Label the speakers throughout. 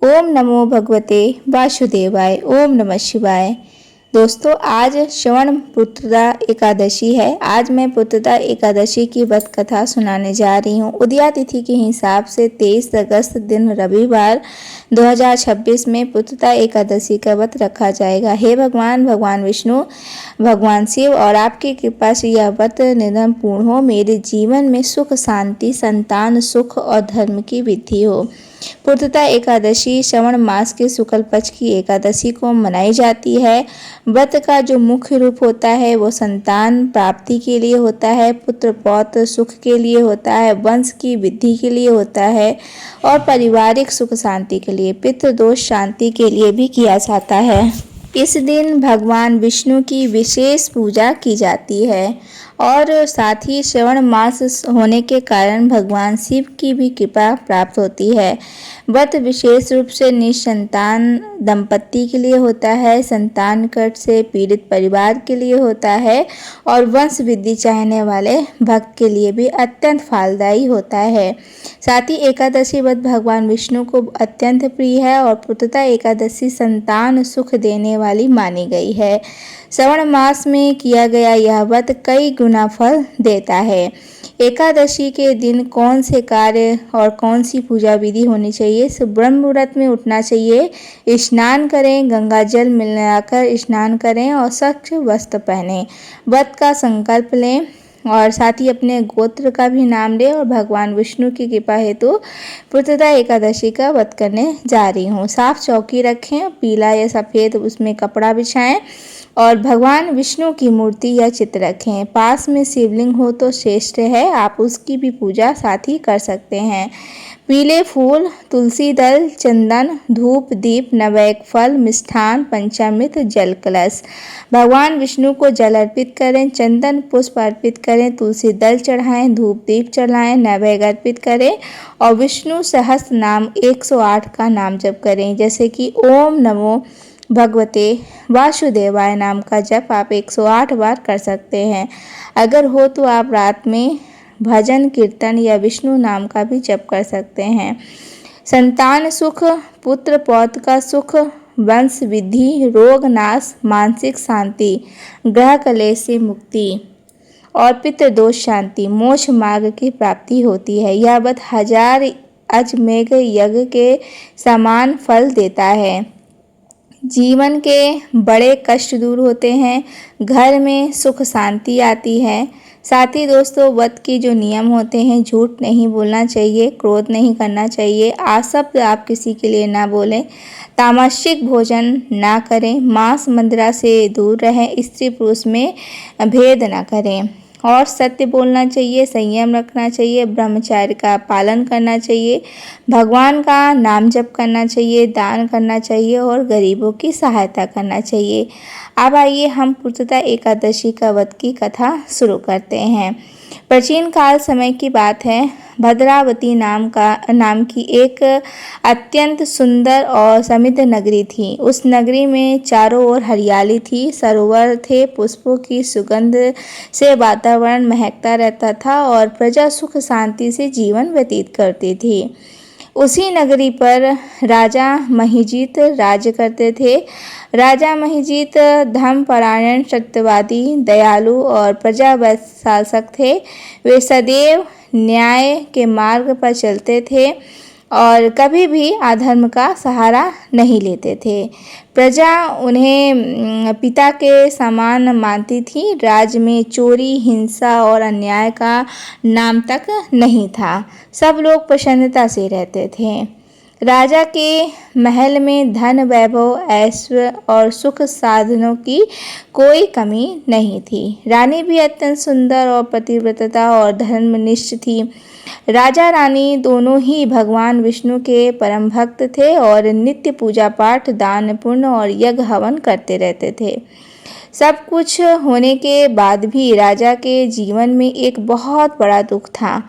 Speaker 1: ओम नमो भगवते वासुदेवाय। ओम नमः शिवाय। दोस्तों, आज श्रवण पुत्रदा एकादशी है। आज मैं पुत्रदा एकादशी की व्रत कथा सुनाने जा रही हूँ। उदया तिथि के हिसाब से 23 अगस्त दिन रविवार 2026 में पुत्रदा एकादशी का व्रत रखा जाएगा। हे भगवान, भगवान विष्णु, भगवान शिव और आपकी कृपा से यह व्रत निरंतर पूर्ण हो। मेरे जीवन में सुख, शांति, संतान सुख और धर्म की वृद्धि हो। पुत्रदा एकादशी श्रवण मास के शुक्ल पक्ष की एकादशी को मनाई जाती है। व्रत का जो मुख्य रूप होता है वो संतान प्राप्ति के लिए होता है, पुत्र पौत्र सुख के लिए होता है, वंश की वृद्धि के लिए होता है और पारिवारिक सुख शांति के लिए, पितृदोष शांति के लिए भी किया जाता है। इस दिन भगवान विष्णु की विशेष पूजा की जाती है और साथ ही श्रवण मास होने के कारण भगवान शिव की भी कृपा प्राप्त होती है। व्रत विशेष रूप से निसंतान दंपत्ति के लिए होता है, संतान कष्ट से पीड़ित परिवार के लिए होता है और वंश वृद्धि चाहने वाले भक्त के लिए भी अत्यंत फलदायी होता है। साथ ही एकादशी व्रत भगवान विष्णु को अत्यंत प्रिय है और पुत्रदा एकादशी संतान सुख देने वाली मानी गई है। श्रवण मास में किया गया यह व्रत कई गुना फल देता है। एकादशी के दिन कौन से कार्य और कौन सी पूजा विधि होनी चाहिए? ब्रह्म मुहूर्त में उठना चाहिए, स्नान करें, गंगा जल मिलाकर स्नान करें और स्वच्छ वस्त्र पहनें, व्रत का संकल्प लें और साथ ही अपने गोत्र का भी नाम लें और भगवान विष्णु की कृपा हेतु पुत्रदा एकादशी का व्रत करने जा रही हूँ। साफ चौकी रखें, पीला या सफ़ेद उसमें कपड़ा बिछाएं और भगवान विष्णु की मूर्ति या चित्र रखें। पास में शिवलिंग हो तो श्रेष्ठ है, आप उसकी भी पूजा साथ ही कर सकते हैं। पीले फूल, तुलसी दल, चंदन, धूप, दीप, नवैक फल, मिष्ठान, पंचामृत, जल कलश। भगवान विष्णु को जल अर्पित करें, चंदन पुष्प अर्पित करें, तुलसी दल चढ़ाएं, धूप दीप चढ़ाएं, नैवेद्य अर्पित करें और विष्णु सहस्त्र नाम 108 का नाम जप करें, जैसे कि ओम नमो भगवते वासुदेवाय नाम का जप आप 108 बार कर सकते हैं। अगर हो तो आप रात में भजन कीर्तन या विष्णु नाम का भी जप कर सकते हैं। संतान सुख, पुत्र पौत्र का सुख, वंश वृद्धि, रोग नाश, मानसिक शांति, ग्रह कलेश से मुक्ति और पितृदोष शांति, मोक्ष मार्ग की प्राप्ति होती है। यह व्रत 1000 अश्वमेध यज्ञ के समान फल देता है। जीवन के बड़े कष्ट दूर होते हैं, घर में सुख शांति आती है। साथ ही दोस्तों, व्रत के जो नियम होते हैं, झूठ नहीं बोलना चाहिए, क्रोध नहीं करना चाहिए, आशब्द आप किसी के लिए ना बोलें, तामसिक भोजन ना करें, मांस मंदिरा से दूर रहें, स्त्री पुरुष में भेद ना करें और सत्य बोलना चाहिए, संयम रखना चाहिए, ब्रह्मचर्य का पालन करना चाहिए, भगवान का नाम जप करना चाहिए, दान करना चाहिए और गरीबों की सहायता करना चाहिए। अब आइए हम पुत्रदा एकादशी का व्रत की कथा शुरू करते हैं। प्राचीन काल समय की बात है। भद्रावती नाम की एक अत्यंत सुंदर और समृद्ध नगरी थी। उस नगरी में चारों ओर हरियाली थी, सरोवर थे, पुष्पों की सुगंध से वातावरण महकता रहता था और प्रजा सुख शांति से जीवन व्यतीत करती थी। उसी नगरी पर राजा महिजीत राज्य करते थे। राजा महिजीत धर्मपरायण, सत्यवादी, दयालु और प्रजा शासक थे। वे सदैव न्याय के मार्ग पर चलते थे और कभी भी अधर्म का सहारा नहीं लेते थे। प्रजा उन्हें पिता के समान मानती थी। राज्य में चोरी, हिंसा और अन्याय का नाम तक नहीं था। सब लोग प्रसन्नता से रहते थे। राजा के महल में धन, वैभव, ऐश्वर्य और सुख साधनों की कोई कमी नहीं थी। रानी भी अत्यंत सुंदर और पतिव्रता और धर्मनिष्ठ थी। राजा रानी दोनों ही भगवान विष्णु के परम भक्त थे और नित्य पूजा पाठ, दान पुण्य और यज्ञ हवन करते रहते थे। सब कुछ होने के बाद भी राजा के जीवन में एक बहुत बड़ा दुख था।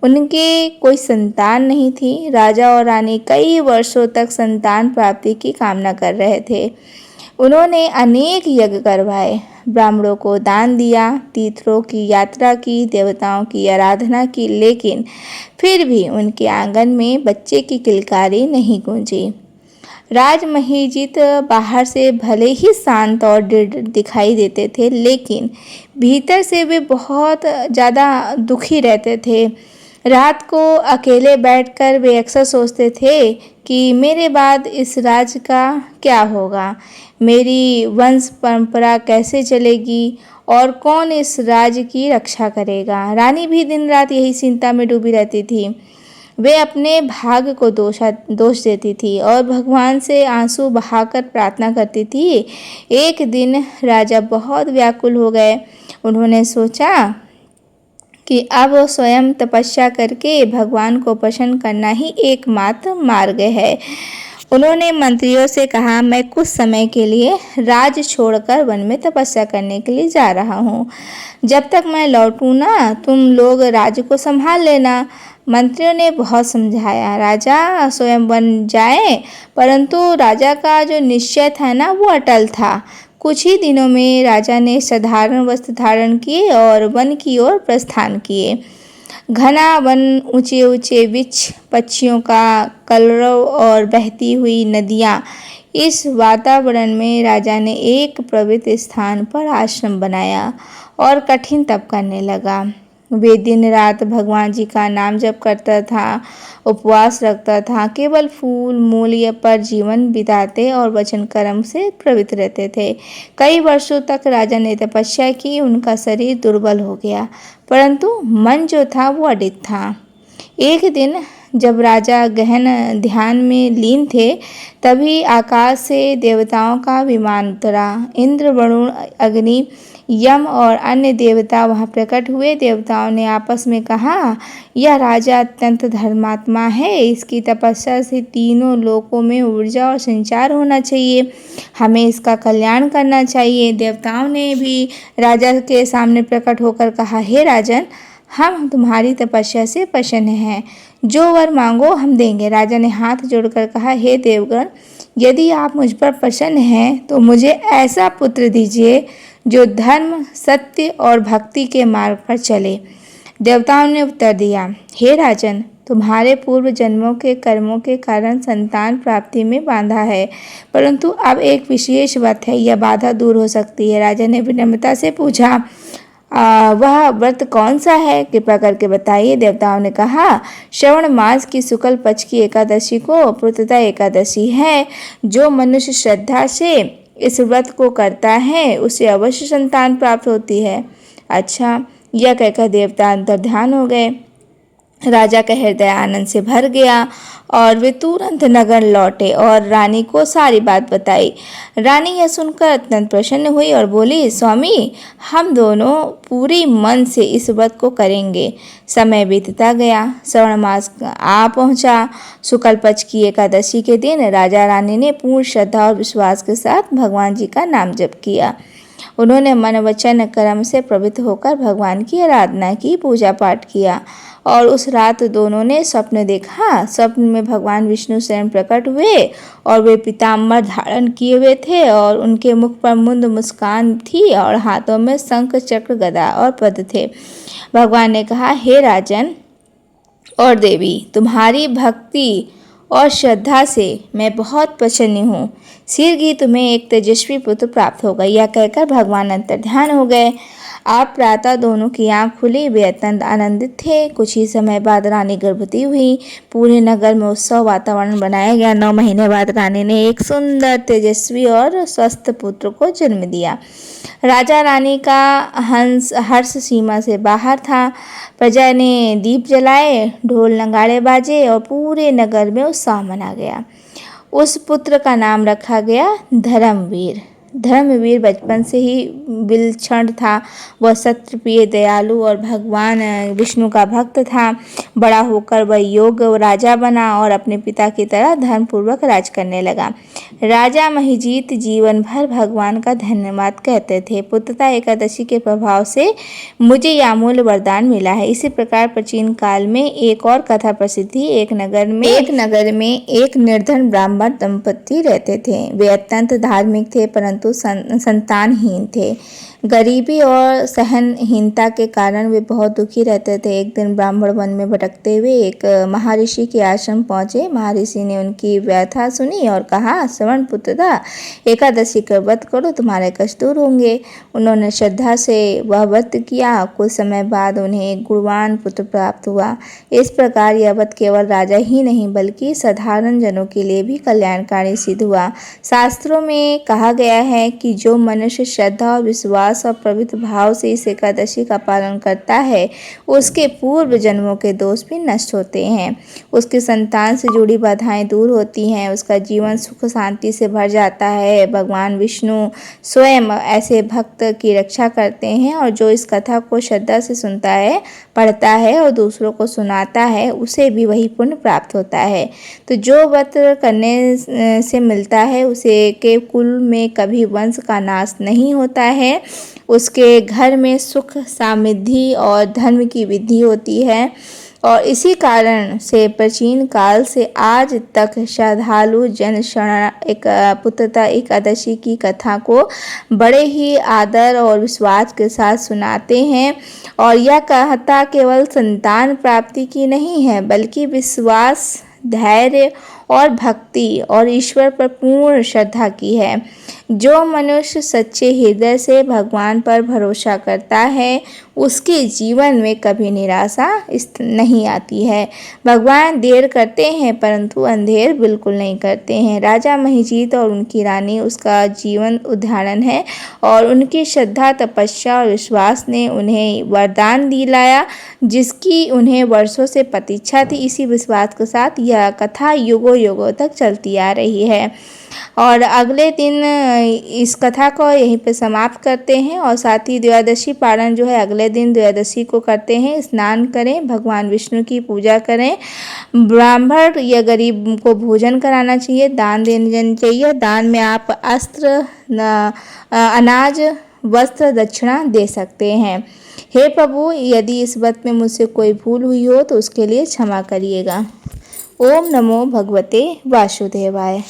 Speaker 1: उनके कोई संतान नहीं थी। राजा और रानी कई वर्षों तक संतान प्राप्ति की कामना कर रहे थे। उन्होंने अनेक यज्ञ करवाए, ब्राह्मणों को दान दिया, तीर्थों की यात्रा की, देवताओं की आराधना की, लेकिन फिर भी उनके आंगन में बच्चे की किलकारी नहीं गूंजी। राजमहिजित बाहर से भले ही शांत और दृढ़ दिखाई देते थे, लेकिन भीतर से वे बहुत ज़्यादा दुखी रहते थे। रात को अकेले बैठकर वे अक्सर सोचते थे कि मेरे बाद इस राज्य का क्या होगा, मेरी वंश परंपरा कैसे चलेगी और कौन इस राज्य की रक्षा करेगा। रानी भी दिन रात यही चिंता में डूबी रहती थी। वे अपने भाग्य को दोष देती थी और भगवान से आंसू बहाकर प्रार्थना करती थी। एक दिन राजा बहुत व्याकुल हो गए। उन्होंने सोचा कि अब वो स्वयं तपस्या करके भगवान को प्रसन्न करना ही एकमात्र मार्ग है। उन्होंने मंत्रियों से कहा, मैं कुछ समय के लिए राज्य छोड़कर वन में तपस्या करने के लिए जा रहा हूँ। जब तक मैं लौटूँ ना, तुम लोग राज्य को संभाल लेना। मंत्रियों ने बहुत समझाया, राजा स्वयं वन जाए, परंतु राजा का जो निश्चय था ना, वो अटल था। कुछ ही दिनों में राजा ने साधारण वस्त्र धारण किए और वन की ओर प्रस्थान किए। घना वन, ऊंचे ऊंचे वृक्ष, पक्षियों का कलरव और बहती हुई नदियाँ, इस वातावरण में राजा ने एक पवित्र स्थान पर आश्रम बनाया और कठिन तप करने लगा। वे दिन रात भगवान जी का नाम जप करता था, उपवास रखता था, केवल फूल मूल पर जीवन बिताते और वचन कर्म से प्रवृत्त रहते थे। कई वर्षों तक राजा ने तपस्या की। उनका शरीर दुर्बल हो गया, परंतु मन जो था वो अडिग था। एक दिन जब राजा गहन ध्यान में लीन थे, तभी आकाश से देवताओं का विमान उतरा। इंद्र, वरुण, अग्नि, यम और अन्य देवता वहां प्रकट हुए। देवताओं ने आपस में कहा, यह राजा अत्यंत धर्मात्मा है, इसकी तपस्या से तीनों लोकों में ऊर्जा और संचार होना चाहिए, हमें इसका कल्याण करना चाहिए। देवताओं ने भी राजा के सामने प्रकट होकर कहा, हे राजन, हम तुम्हारी तपस्या से प्रसन्न हैं, जो वर मांगो हम देंगे। राजा ने हाथ जोड़कर कहा, हे देवगण, यदि आप मुझ पर प्रसन्न हैं तो मुझे ऐसा पुत्र दीजिए जो धर्म, सत्य और भक्ति के मार्ग पर चले। देवताओं ने उत्तर दिया, हे राजन, तुम्हारे पूर्व जन्मों के कर्मों के कारण संतान प्राप्ति में बाधा है, परंतु अब एक विशेष व्रत है, यह बाधा दूर हो सकती है। राजा ने विनम्रता से पूछा, वह व्रत कौन सा है, कृपा करके बताइए। देवताओं ने कहा, श्रवण मास की शुक्ल पक्ष की एकादशी को पुत्रदा एकादशी है। जो मनुष्य श्रद्धा से इस व्रत को करता है उसे अवश्य संतान प्राप्त होती है। अच्छा, यह कहकर देवता अंतर्ध्यान हो गए। राजा का हृदय आनंद से भर गया और वे तुरंत नगर लौटे और रानी को सारी बात बताई। रानी यह सुनकर अत्यंत प्रसन्न हुई और बोली, स्वामी, हम दोनों पूरी मन से इस व्रत को करेंगे। समय बीतता गया, श्रावण मास आ पहुंचा। शुक्ल पक्ष की एकादशी के दिन राजा रानी ने पूर्ण श्रद्धा और विश्वास के साथ भगवान जी का नाम जप किया। उन्होंने मन वचन कर्म से प्रवृत्त होकर भगवान की आराधना की, पूजा पाठ किया और उस रात दोनों ने स्वप्न देखा। स्वप्न में भगवान विष्णु स्वयं प्रकट हुए और वे पीताम्बर धारण किए हुए थे और उनके मुख पर मुंद मुस्कान थी और हाथों में शंख, चक्र, गदा और पद्म थे। भगवान ने कहा, हे राजन और देवी, तुम्हारी भक्ति और श्रद्धा से मैं बहुत प्रसन्न हूँ। शीघ्र ही तुम्हें एक तेजस्वी पुत्र प्राप्त होगा। यह कहकर भगवान अंतर्ध्यान हो गए। आप प्रातः दोनों की आंख खुली, वे अत्यंत आनंदित थे। कुछ ही समय बाद रानी गर्भवती हुई। पूरे नगर में उत्सव वातावरण बनाया गया। 9 महीने बाद रानी ने एक सुंदर, तेजस्वी और स्वस्थ पुत्र को जन्म दिया। राजा रानी का हर्ष सीमा से बाहर था। प्रजा ने दीप जलाए, ढोल नगाड़े बाजे और पूरे नगर में उत्साह मना गया। उस पुत्र का नाम रखा गया धर्मवीर। धर्मवीर बचपन से ही विलक्षण था। वह सत्यप्रिय, दयालु और भगवान विष्णु का भक्त था। बड़ा होकर वह योग्य राजा बना और अपने पिता की तरह धर्मपूर्वक राज करने लगा। राजा महिजीत जीवन भर भगवान का धन्यवाद कहते थे। पुत्रदा एकादशी के प्रभाव से मुझे यह अमूल्य वरदान मिला है। इसी प्रकार प्राचीन काल में एक और कथा प्रसिद्ध थी। एक नगर में एक निर्धन ब्राह्मण दंपति रहते थे। वे अत्यंत धार्मिक थे, परंतु परंतु संतानहीन थे। गरीबी और सहनहीनता के कारण वे बहुत दुखी रहते थे। एक दिन ब्राह्मण वन में भटकते हुए एक महर्षि के आश्रम पहुंचे। महर्षि ने उनकी व्यथा सुनी और कहा, श्रवण पुत्रदा, एकादशी का व्रत करो, तुम्हारे कष्ट दूर होंगे। उन्होंने श्रद्धा से वह व्रत किया। कुछ समय बाद उन्हें एक गुणवान पुत्र प्राप्त हुआ। इस प्रकार यह व्रत केवल राजा ही नहीं बल्कि साधारण जनों के लिए भी कल्याणकारी सिद्ध हुआ। शास्त्रों में कहा गया है कि जो मनुष्य श्रद्धा और विश्वास और पवित्र भाव से इस एकादशी का पालन करता है, उसके पूर्व जन्मों के दोष भी नष्ट होते हैं, उसकी संतान से जुड़ी बाधाएं दूर होती हैं, उसका जीवन सुख शांति से भर जाता है। भगवान विष्णु स्वयं ऐसे भक्त की रक्षा करते हैं और जो इस कथा को श्रद्धा से सुनता है, पढ़ता है और दूसरों को सुनाता है, उसे भी वही पुण्य प्राप्त होता है। तो जो व्रत करने से मिलता है उसे के कुल में कभी वंश का नाश नहीं होता है, उसके घर में सुख समृद्धि और धर्म की वृद्धि होती है। और इसी कारण से प्राचीन काल से आज तक श्रद्धालु जन पुत्रदा एकादशी की कथा को बड़े ही आदर और विश्वास के साथ सुनाते हैं। और यह कथा केवल संतान प्राप्ति की नहीं है बल्कि विश्वास, धैर्य और भक्ति और ईश्वर पर पूर्ण श्रद्धा की है। जो मनुष्य सच्चे हृदय से भगवान पर भरोसा करता है, उसके जीवन में कभी निराशा नहीं आती है। भगवान देर करते हैं परंतु अंधेर बिल्कुल नहीं करते हैं। राजा महिजीत और उनकी रानी उसका जीवन उदाहरण है और उनकी श्रद्धा, तपस्या और विश्वास ने उन्हें वरदान दिलाया जिसकी उन्हें वर्षों से प्रतीक्षा थी। इसी विश्वास के साथ यह कथा युगों युगों तक चलती आ रही है। और अगले दिन इस कथा को यहीं पे समाप्त करते हैं और साथ ही द्वादशी पारण जो है अगले दिन द्वादशी को करते हैं। स्नान करें, भगवान विष्णु की पूजा करें, ब्राह्मण या गरीब को भोजन कराना चाहिए, दान देना चाहिए। दान में आप अस्त्र, अनाज, वस्त्र, दक्षिणा दे सकते हैं। हे प्रभु, यदि इस व्रत में मुझसे कोई भूल हुई हो तो उसके लिए क्षमा करिएगा। ओम नमो भगवते वासुदेवाय।